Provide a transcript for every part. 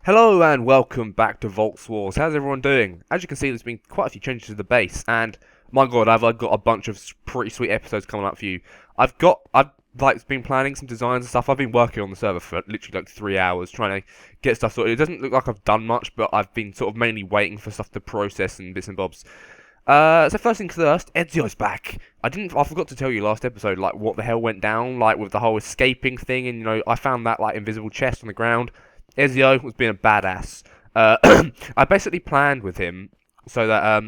Hello and welcome back to Voltz Wars. How's everyone doing? As you can see, there's been quite a few changes to the base, and my god, I've got a bunch of pretty sweet episodes coming up for you. I've been planning some designs and stuff. I've been working on the server for literally like 3 hours trying to get stuff sorted. It doesn't look like I've done much, but I've been sort of mainly waiting for stuff to process and bits and bobs. So first things first, Ezio's back. I forgot to tell you last episode, like, what the hell went down, like, with the whole escaping thing, and, I found that, like, invisible chest on the ground. Ezio was being a badass. I basically planned with him so that,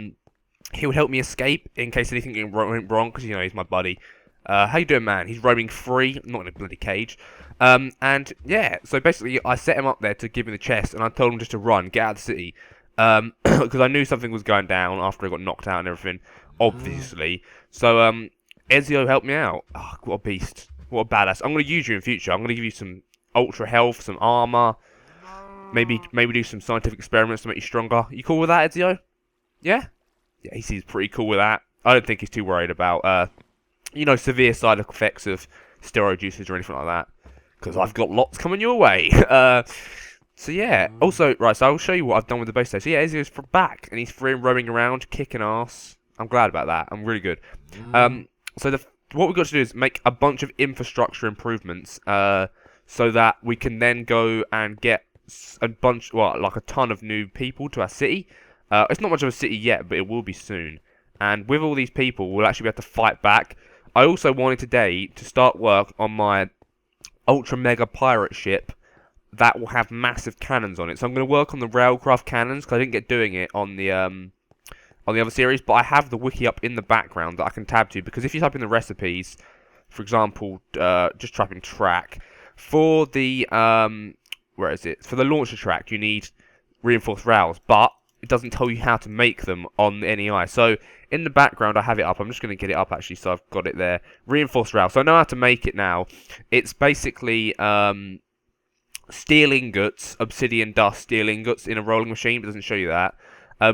he would help me escape in case anything went wrong, because, he's my buddy. How you doing, man? He's roaming free, not in a bloody cage. And, yeah, so basically, I set him up there to give me the chest, and I told him just to run, get out of the city. Because I knew something was going down after I got knocked out and everything, obviously. So, Ezio helped me out. Oh, what a beast. What a badass. I'm going to use you in future. I'm going to give you some ultra health, some armor. Maybe do some scientific experiments to make you stronger. You cool with that, Ezio? Yeah? Yeah, he seems pretty cool with that. I don't think he's too worried about, severe side effects of steroid usage or anything like that. Because I've got lots coming your way. So yeah, also, right, so I'll show you what I've done with the base today. So yeah, Ezio's back, and he's free and roaming around, kicking ass. I'm glad about that. I'm really good. So what we've got to do is make a bunch of infrastructure improvements, so that we can then go and get like a ton of new people to our city. It's not much of a city yet, but it will be soon. And with all these people, we'll actually be able to fight back. I also wanted today to start work on my ultra mega pirate ship that will have massive cannons on it. So I'm going to work on the Railcraft cannons, because I didn't get doing it on the other series, but I have the wiki up in the background that I can tab to, because if you type in the recipes, for example, just type in track, for the, where is it? For the launcher track, you need reinforced rails, but it doesn't tell you how to make them on the NEI. So in the background, I have it up. I'm just going to get it up, actually, so I've got it there. Reinforced rails. So I know how to make it now. It's basically, steel ingots, obsidian dust, steel ingots in a rolling machine, but it doesn't show you that.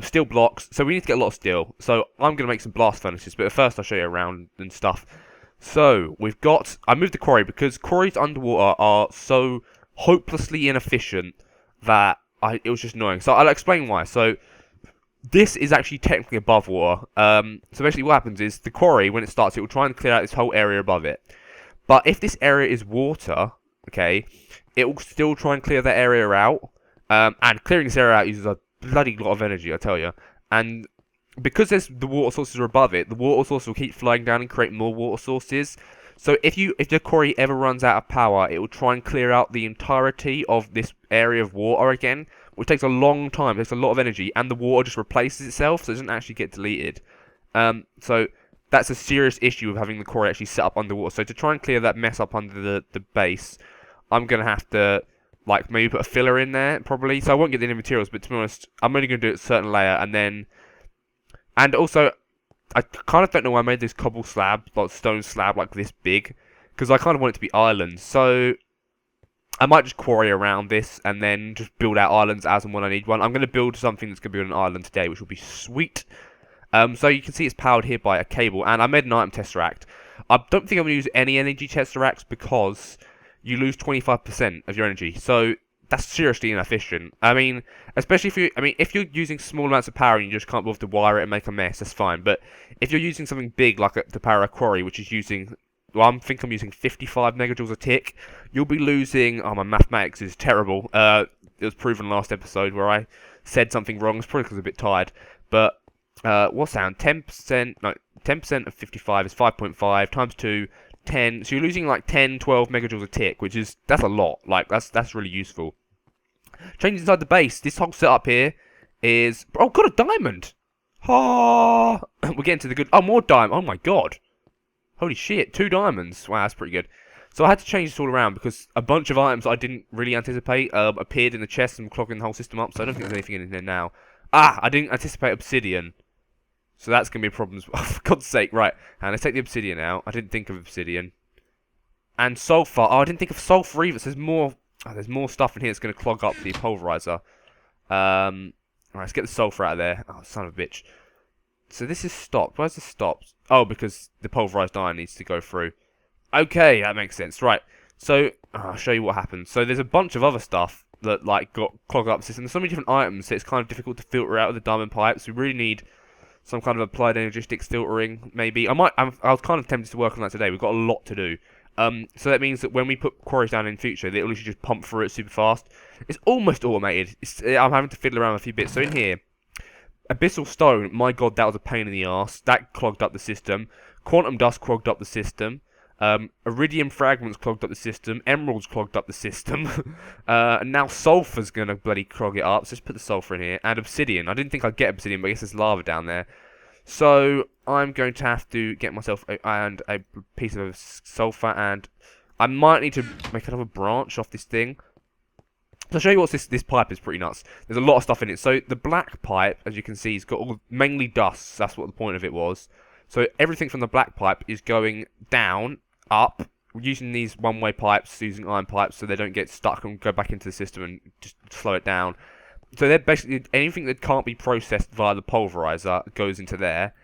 Steel blocks, so we need to get a lot of steel. So I'm going to make some blast furnaces, but first I'll show you around and stuff. So I moved the quarry because quarries underwater are so hopelessly inefficient that it was just annoying. So I'll explain why. So this is actually technically above water. So basically what happens is the quarry, when it starts, it will try and clear out this whole area above it. But if this area is water, okay, it will still try and clear that area out. And clearing this area out uses a bloody lot of energy, I tell you. And because the water sources are above it, the water source will keep flowing down and create more water sources. So if the quarry ever runs out of power, it will try and clear out the entirety of this area of water again, which takes a long time, takes a lot of energy, and the water just replaces itself, so it doesn't actually get deleted. So that's a serious issue of having the quarry actually set up underwater. So to try and clear that mess up under the base, I'm going to have to, like, maybe put a filler in there, probably. So I won't get any materials, but to be honest, I'm only going to do it a certain layer, and then... And also, I kind of don't know why I made this cobble slab, like stone slab, like this big, because I kind of want it to be islands. So I might just quarry around this, and then just build out islands as and when I need one. I'm going to build something that's going to be on an island today, which will be sweet. So you can see it's powered here by a cable, and I made an item tesseract. I don't think I'm going to use any energy tesseracts, because you lose 25% of your energy, so that's seriously inefficient. I mean, especially if you're using small amounts of power and you just can't bother to wire it and make a mess, that's fine. But if you're using something big like the power of Quarry, which is using, well, I think I'm using 55 megajoules a tick, you'll be losing. Oh, my mathematics is terrible. It was proven last episode where I said something wrong. It's probably because I'm a bit tired. But what's that? 10%? No, 10% of 55 is 5.5 times 2. 10, so you're losing like 10, 12 megajoules a tick, that's a lot. Like, that's really useful. Changes inside the base. This whole setup here is... Oh, got a diamond! Oh, we're getting to the good... Oh, more diamond. Oh, my God. Holy shit, 2 diamonds. Wow, that's pretty good. So I had to change this all around because a bunch of items I didn't really anticipate appeared in the chest and clogging the whole system up, so I don't think there's anything in there now. Ah, I didn't anticipate obsidian. So that's going to be a problem. Oh, for God's sake, right. And let's take the obsidian out. I didn't think of obsidian. And sulfur. Oh, I didn't think of sulfur either. So there's more stuff in here that's going to clog up the pulverizer. Alright, let's get the sulfur out of there. Oh, son of a bitch. So this is stopped. Why is this stopped? Oh, because the pulverized iron needs to go through. Okay, that makes sense. Right. So, I'll show you what happens. So there's a bunch of other stuff that like got clogged up the system. There's so many different items that it's kind of difficult to filter out of the diamond pipes. We really need some kind of applied energistics filtering, maybe. I was kind of tempted to work on that today. We've got a lot to do. So that means that when we put quarries down in future, they literally just pump through it super fast. It's almost automated. I'm having to fiddle around with a few bits. So in here, abyssal stone, my god, that was a pain in the arse. That clogged up the system. Quantum dust clogged up the system. Iridium fragments clogged up the system. Emeralds clogged up the system. And now sulfur's gonna bloody clog it up. So let's put the sulfur in here. And obsidian. I didn't think I'd get obsidian, but I guess there's lava down there. So I'm going to have to get myself a piece of sulfur, and I might need to make another branch off this thing. So I'll show you what this pipe is pretty nuts. There's a lot of stuff in it. So the black pipe, as you can see, has got mainly dust. That's what the point of it was. So everything from the black pipe is going down, up, using these one-way pipes, using iron pipes, so they don't get stuck and go back into the system and just slow it down. So they're basically anything that can't be processed via the pulverizer goes into there,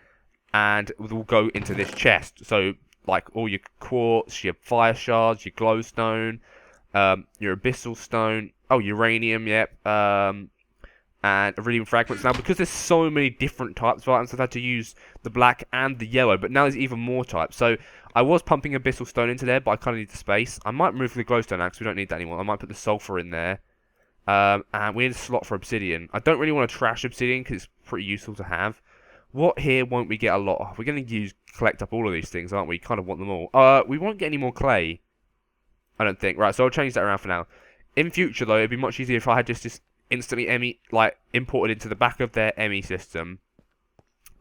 and will go into this chest. So like all your quartz, your fire shards, your glowstone, your abyssal stone, uranium, yep, and iridium fragments. Now because there's so many different types of items, I've had to use the black and the yellow, but now there's even more types. So I was pumping abyssal stone into there, but I kind of need the space. I might remove the glowstone now because we don't need that anymore. I might put the sulfur in there. And we need a slot for obsidian. I don't really want to trash obsidian because it's pretty useful to have. What here won't we get a lot of? We're going to collect up all of these things, aren't we? Kind of want them all. We won't get any more clay, I don't think. Right, so I'll change that around for now. In future, though, it'd be much easier if I had just instantly imported into the back of their ME system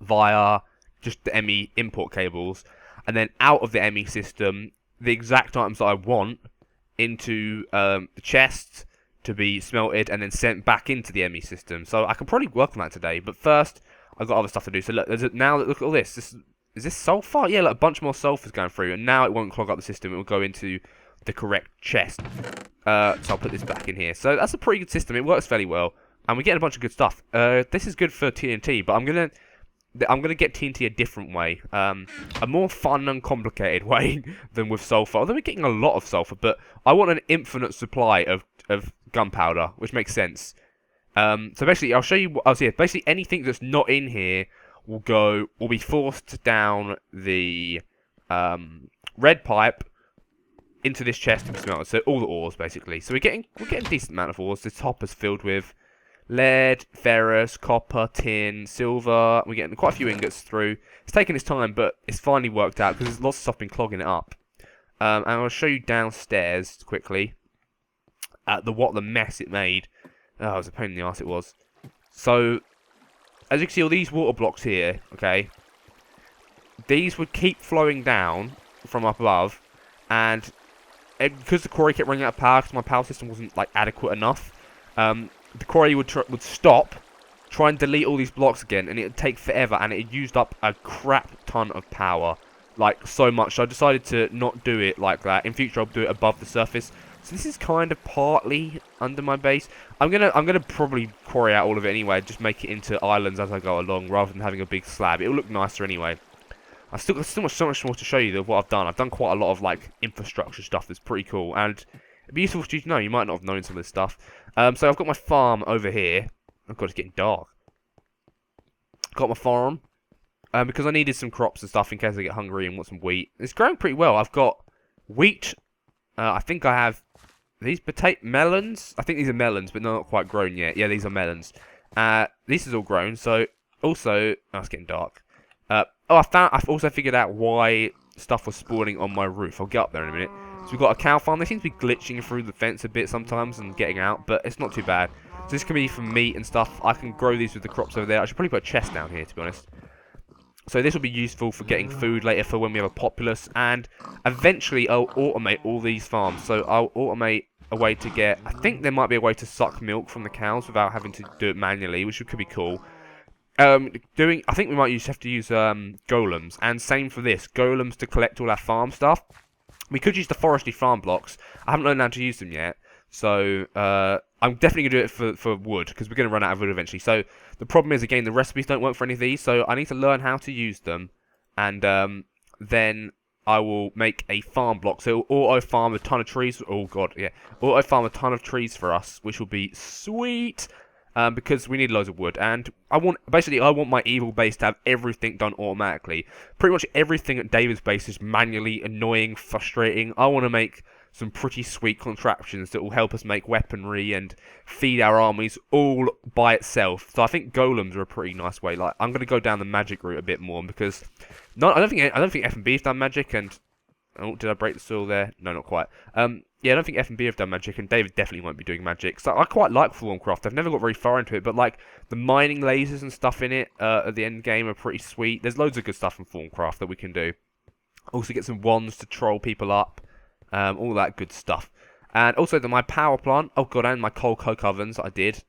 via just the ME import cables, and then out of the ME system, the exact items that I want into the chests to be smelted and then sent back into the ME system. So I can probably work on that today, but first I've got other stuff to do. So look, look at all this. Is this sulfur? Yeah, look, a bunch more sulfur's going through, and now it won't clog up the system. It will go into the correct chest. So I'll put this back in here. So that's a pretty good system. It works fairly well, and we're getting a bunch of good stuff. This is good for TNT, but I'm gonna get TNT a different way, a more fun and complicated way than with sulfur. Although we're getting a lot of sulfur, but I want an infinite supply of gunpowder, which makes sense. So basically, I'll show you what I was here. Basically, anything that's not in here will be forced down the red pipe into this chest to be smelted. So all the ores, basically. So we're getting a decent amount of ores. This hopper's filled with lead, ferrous, copper, tin, silver. We're getting quite a few ingots through. It's taken its time, but it's finally worked out because there's lots of stuff been clogging it up. And I'll show you downstairs quickly what the mess it made. Oh, it was a pain in the arse it was. So, as you can see, all these water blocks here, okay, these would keep flowing down from up above, and because the quarry kept running out of power, because my power system wasn't like adequate enough, the quarry would stop, try and delete all these blocks again, and it would take forever, and it used up a crap ton of power, like so much. So I decided to not do it like that. In future, I'll do it above the surface. So this is kind of partly under my base. I'm gonna probably quarry out all of it anyway, just make it into islands as I go along, rather than having a big slab. It'll look nicer anyway. I've still got so much more to show you of what I've done. I've done quite a lot of like infrastructure stuff that's pretty cool, and it'd be useful for you to know. You might not have known some of this stuff. So I've got my farm over here. Oh god, it's getting dark. Got my farm because I needed some crops and stuff in case I get hungry and want some wheat. It's growing pretty well. I've got wheat. I think I have these melons. I think these are melons, but they're not quite grown yet. Yeah, these are melons. This is all grown. So also, oh, it's getting dark. I've also figured out why stuff was spawning on my roof. I'll get up there in a minute. So we've got a cow farm. They seem to be glitching through the fence a bit sometimes and getting out, but it's not too bad. So this can be for meat and stuff. I can grow these with the crops over there. I should probably put a chest down here, to be honest. So this will be useful for getting food later for when we have a populace, and eventually I'll automate all these farms. So I'll automate a way to get, I think there might be a way to suck milk from the cows without having to do it manually, which could be cool. I think we might have to use golems, and same for this, golems to collect all our farm stuff. We could use the forestry farm blocks. I haven't learned how to use them yet, so I'm definitely going to do it for wood, because we're going to run out of wood eventually. So the problem is, again, the recipes don't work for any of these, so I need to learn how to use them, and then I will make a farm block. So it'll auto farm a ton of trees. Oh god, yeah. Auto farm a ton of trees for us, which will be sweet. Because we need loads of wood. And I want my evil base to have everything done automatically. Pretty much everything at David's base is manually annoying, frustrating. I want to make some pretty sweet contraptions that will help us make weaponry and feed our armies all by itself. So I think golems are a pretty nice way. Like, I'm going to go down the magic route a bit more because I don't think F&B has done magic. And oh, did I break the soil there? No, not quite. Yeah, I don't think F&B have done magic, and David definitely won't be doing magic. So I quite like Voltz. I've never got very far into it, but like the mining lasers and stuff in it at the end game are pretty sweet. There's loads of good stuff in Voltz that we can do. Also get some wands to troll people up. All that good stuff. And also my power plant, oh god, and my coal coke ovens that I did.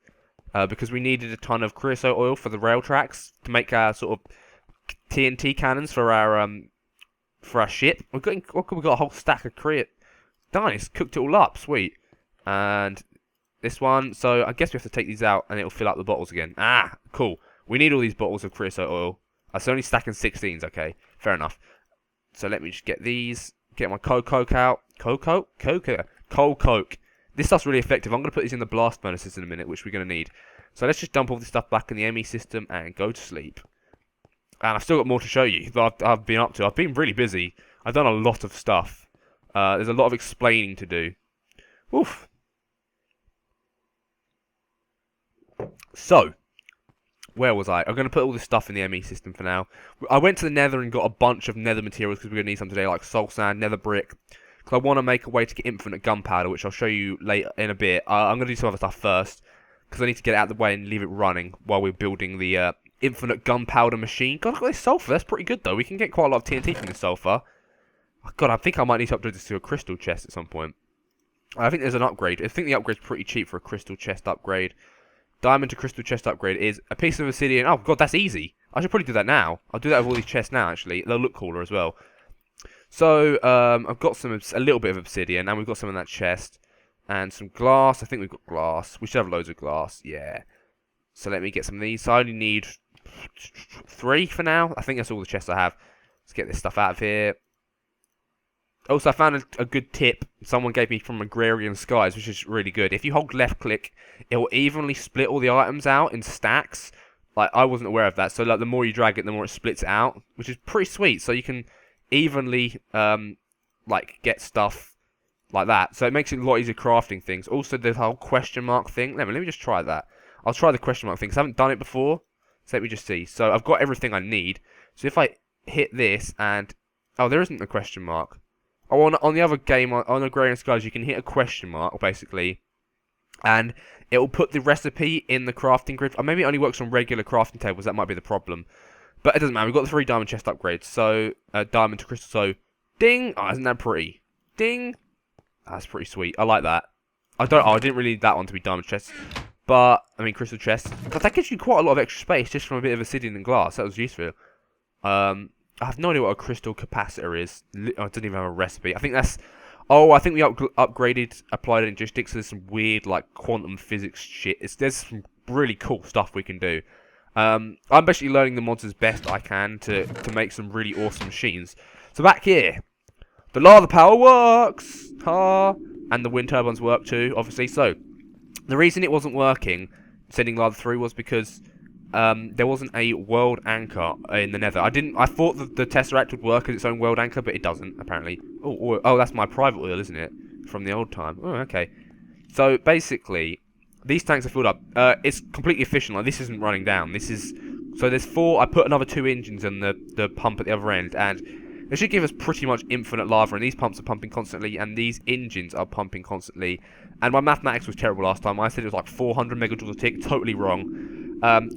Because we needed a ton of creosote oil for the rail tracks to make our sort of TNT cannons for our ship. We've got a whole stack of creosote. Nice, cooked it all up, sweet. And this one, so I guess we have to take these out and it'll fill up the bottles again. Ah, cool. We need all these bottles of creosote oil. It's only stacking 16s, okay, fair enough. So let me just get these. Get my coal coke out. Coal coke. This stuff's really effective. I'm going to put these in the blast furnaces in a minute, which we're going to need. So let's just dump all this stuff back in the ME system and go to sleep. And I've still got more to show you that I've been up to. I've been really busy. I've done a lot of stuff. There's a lot of explaining to do. Oof. So, where was I? I'm going to put all this stuff in the ME system for now. I went to the Nether and got a bunch of Nether materials because we're going to need some today, like soul sand, Nether brick. Because I want to make a way to get infinite gunpowder, which I'll show you later in a bit. I'm going to do some other stuff first because I need to get it out of the way and leave it running while we're building the infinite gunpowder machine. God, look at this sulfur. That's pretty good, though. We can get quite a lot of TNT from this sulfur. God, I think I might need to upgrade this to a crystal chest at some point. I think there's an upgrade. I think the upgrade's pretty cheap for a crystal chest upgrade. Diamond to crystal chest upgrade is a piece of obsidian. Oh, God, that's easy. I should probably do that now. I'll do that with all these chests now, actually. They'll look cooler as well. So, I've got a little bit of obsidian, and we've got some in that chest. And some glass. I think we've got glass. We should have loads of glass. Yeah. So let me get some of these. So I only need 3 for now. I think that's all the chests I have. Let's get this stuff out of here. Also, I found a good tip someone gave me from Agrarian Skies, which is really good. If you hold left click, it will evenly split all the items out in stacks. Like, I wasn't aware of that. So, like, the more you drag it, the more it splits it out, which is pretty sweet. So you can evenly, like, get stuff like that. So it makes it a lot easier crafting things. Also, the whole question mark thing. Let me just try that. I'll try the question mark thing, because I haven't done it before. So let me just see. So I've got everything I need. So if I hit this and... Oh, there isn't a question mark. Oh, on the other game, on Agrarian Skies, you can hit a question mark, basically, and it will put the recipe in the crafting grid. Or maybe it only works on regular crafting tables, that might be the problem. But it doesn't matter, we've got the 3 diamond chest upgrades, so, diamond to crystal, so, ding! Oh, isn't that pretty? Ding! Oh, that's pretty sweet, I like that. I didn't really need that one to be diamond chests, but, I mean, crystal chests. But that gives you quite a lot of extra space, just from a bit of obsidian and glass, that was useful. I have no idea what a crystal capacitor is. I don't even have a recipe. I think that's... Oh, I think we upgraded applied logistics. So there's some weird, like, quantum physics shit. There's some really cool stuff we can do. I'm basically learning the mods as best I can to make some really awesome machines. So back here, the lava power works! Ha! And the wind turbines work too, obviously. So, the reason it wasn't working, sending lava through, was because... there wasn't a world anchor in the Nether. I thought that the Tesseract would work as its own world anchor, but it doesn't, apparently. Oh, that's my private oil, isn't it? From the old time. Oh, okay. So, basically, these tanks are filled up. It's completely efficient. Like, this isn't running down. This is... So, there's 4... I put another 2 engines in the pump at the other end, and it should give us pretty much infinite lava, and these pumps are pumping constantly, and these engines are pumping constantly. And my mathematics was terrible last time. I said it was like 400 megajoules a tick. Totally wrong.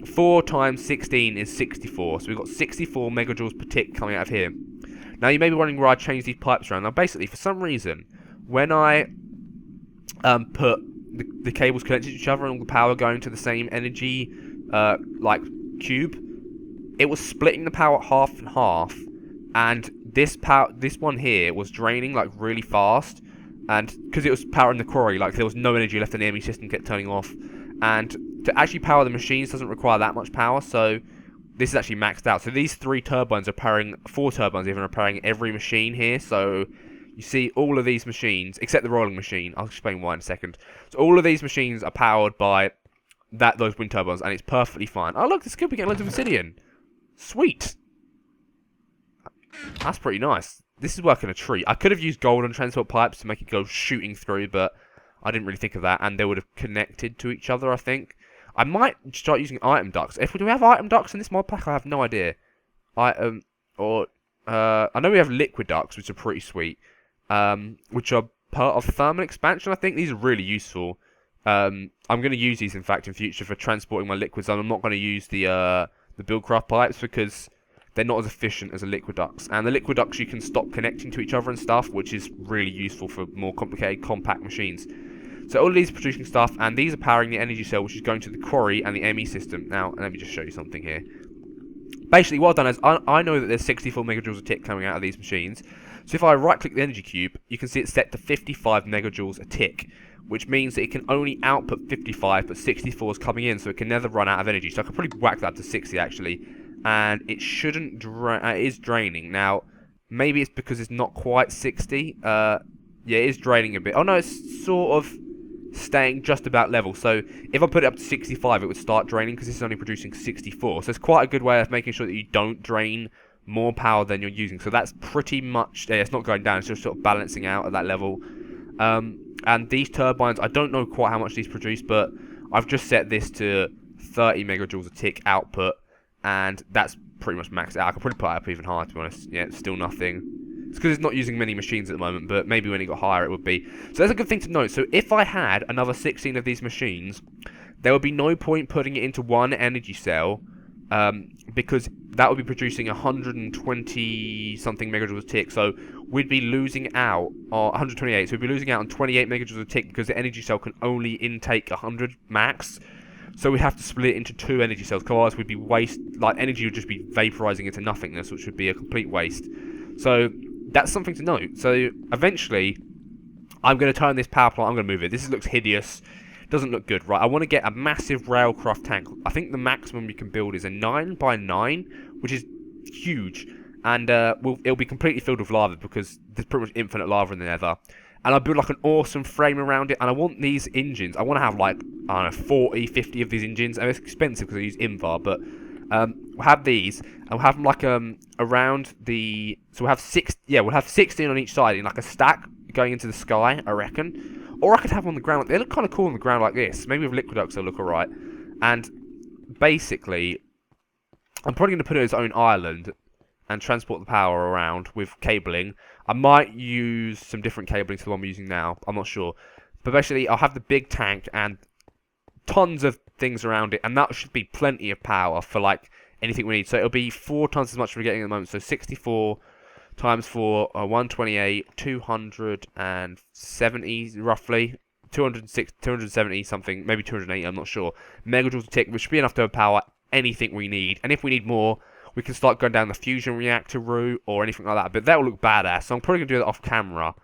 4 times 16 is 64, so we've got 64 megajoules per tick coming out of here. Now, you may be wondering where I changed these pipes around. Now, basically, for some reason, when I put the cables connected to each other and all the power going to the same energy, like, cube, it was splitting the power half and half, and this one here was draining, like, really fast, and because it was powering the quarry, like, there was no energy left in the ME system, kept turning off, and to actually power the machines doesn't require that much power, so this is actually maxed out. So these 3 turbines are powering, 4 turbines even are powering every machine here. So you see all of these machines, except the rolling machine. I'll explain why in a second. So all of these machines are powered by those wind turbines, and it's perfectly fine. Oh look, this could be getting loads of obsidian. Sweet. That's pretty nice. This is working a treat. I could have used golden transport pipes to make it go shooting through, but I didn't really think of that, and they would have connected to each other, I think. I might start using item ducts. Do we have item ducts in this mod pack? I have no idea. I know we have liquid ducts, which are pretty sweet, which are part of thermal expansion, I think. These are really useful. I'm going to use these, in fact, in future for transporting my liquids. I'm not going to use the Buildcraft pipes because they're not as efficient as the liquid ducts. And the liquid ducts, you can stop connecting to each other and stuff, which is really useful for more complicated, compact machines. So all of these are producing stuff, and these are powering the energy cell, which is going to the Quarry and the ME system. Now, let me just show you something here. Basically, what I've done is, I know that there's 64 megajoules a tick coming out of these machines. So if I right-click the energy cube, you can see it's set to 55 megajoules a tick, which means that it can only output 55, but 64 is coming in, so it can never run out of energy. So I could probably whack that up to 60, actually. And it shouldn't it is draining. Now, maybe it's because it's not quite 60. Yeah, it is draining a bit. Oh no, it's sort of staying just about level. So if I put it up to 65, it would start draining because it's only producing 64. So it's quite a good way of making sure that you don't drain more power than you're using. So that's pretty much, yeah, it's not going down, it's just sort of balancing out at that level. And these turbines, I don't know quite how much these produce, but I've just set this to 30 megajoules a tick output. And that's pretty much maxed out. I could probably put it up even higher, to be honest. Yeah, it's still nothing. It's because it's not using many machines at the moment, but maybe when it got higher it would be. So that's a good thing to note. So if I had another 16 of these machines, there would be no point putting it into one energy cell, because that would be producing 120 something megajoules a tick. So we'd be losing out, or 128. So we'd be losing out on 28 megajoules a tick because the energy cell can only intake 100 max. So we'd have to split it into 2 energy cells, otherwise we'd be energy would just be vaporizing into nothingness, which would be a complete waste. So that's something to note. So eventually, I'm going to turn this power plant, I'm going to move it. This looks hideous, doesn't look good, right? I want to get a massive Railcraft tank. I think the maximum we can build is a 9x9, which is huge. And it'll be completely filled with lava because there's pretty much infinite lava in the Nether. And I'll build like an awesome frame around it. And I want these engines. I want to have like, I don't know, 40, 50 of these engines. And it's expensive because I use Invar. But we'll have these. And we'll have them like around the... So we'll have 6... Yeah, we'll have 16 on each side in like a stack going into the sky, I reckon. Or I could have them on the ground. They look kind of cool on the ground like this. Maybe with liquid ducts they'll look alright. And basically, I'm probably going to put it as its own island and transport the power around with cabling. I might use some different cabling to the one we're using now. I'm not sure. But basically, I'll have the big tank and tons of things around it. And that should be plenty of power for, like, anything we need. So it'll be 4 times as much we're getting at the moment. So 64 times 4, 128, 270 roughly. 206, 270 something, maybe 280, I'm not sure. Megajoules a tick, which should be enough to power anything we need. And if we need more, we can start going down the fusion reactor route or anything like that. But that will look badass. So I'm probably going to do that off camera.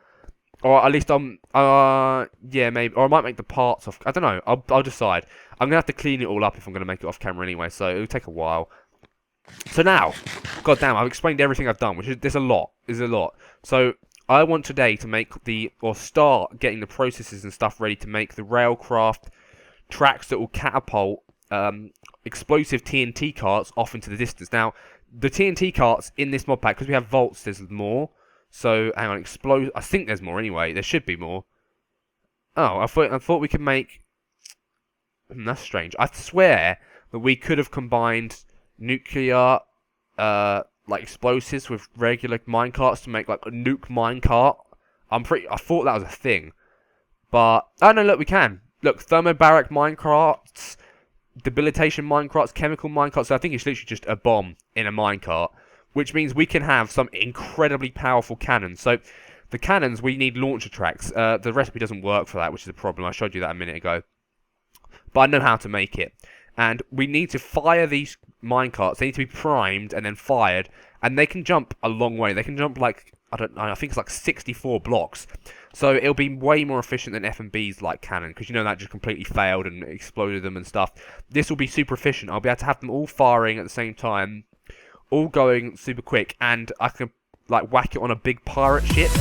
Or at least yeah, maybe. Or I might make the parts off. I don't know. I'll decide. I'm going to have to clean it all up if I'm going to make it off camera anyway. So it'll take a while. So now, god damn, I've explained everything I've done, which is, there's a lot. So I want today to start getting the processes and stuff ready to make the Railcraft tracks that will catapult explosive TNT carts off into the distance. Now, the TNT carts in this mod pack, because we have Voltz, there's more. So, hang on, I think there's more anyway. There should be more. Oh, I thought we could make... That's strange. I swear that we could have combined nuclear, like explosives with regular minecarts to make like a nuke minecart. I thought that was a thing. But, oh no, look, we can. Look, thermobaric minecarts, debilitation minecarts, chemical minecarts. So I think it's literally just a bomb in a minecart, which means we can have some incredibly powerful cannons. So the cannons, we need launcher tracks. The recipe doesn't work for that, which is a problem. I showed you that a minute ago. But I know how to make it. And we need to fire these minecarts. They need to be primed and then fired. And they can jump a long way. They can jump like, I don't know, I think it's like 64 blocks. So it'll be way more efficient than F&B's like cannon, because you know that just completely failed and exploded them and stuff. This will be super efficient. I'll be able to have them all firing at the same time, all going super quick, and I can like whack it on a big pirate ship,